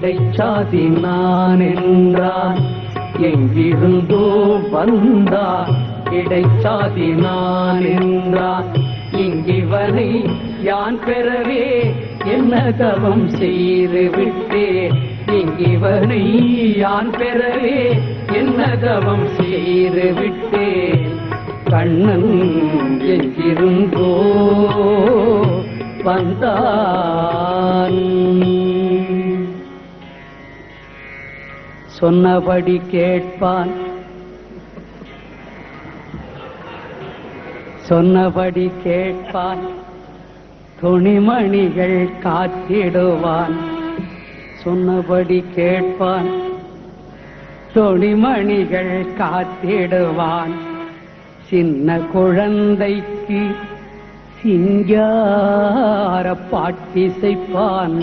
இடைச்சாதி நான் என்றான். எங்கிருந்தோ வந்தான் இடைச்சாதி நான் என்றான். இங்கிவனை யான் பெறவே என்ன தவம் செய்து விட்டேன். இங்கிவனை யான் பெறவே என்ன தவம் செய்து விட்டேன். கண்ணன் எங்கிருந்தோ வந்தான். சொன்னபடி கேட்பான், சொன்னபடி கேட்பான். துணிமணிகள் காத்திடுவான். சொன்னபடி கேட்பான், துணிமணிகள் காத்திடுவான். சின்ன குழந்தைக்கு சிங்கார பாட்டிசைப்பான்.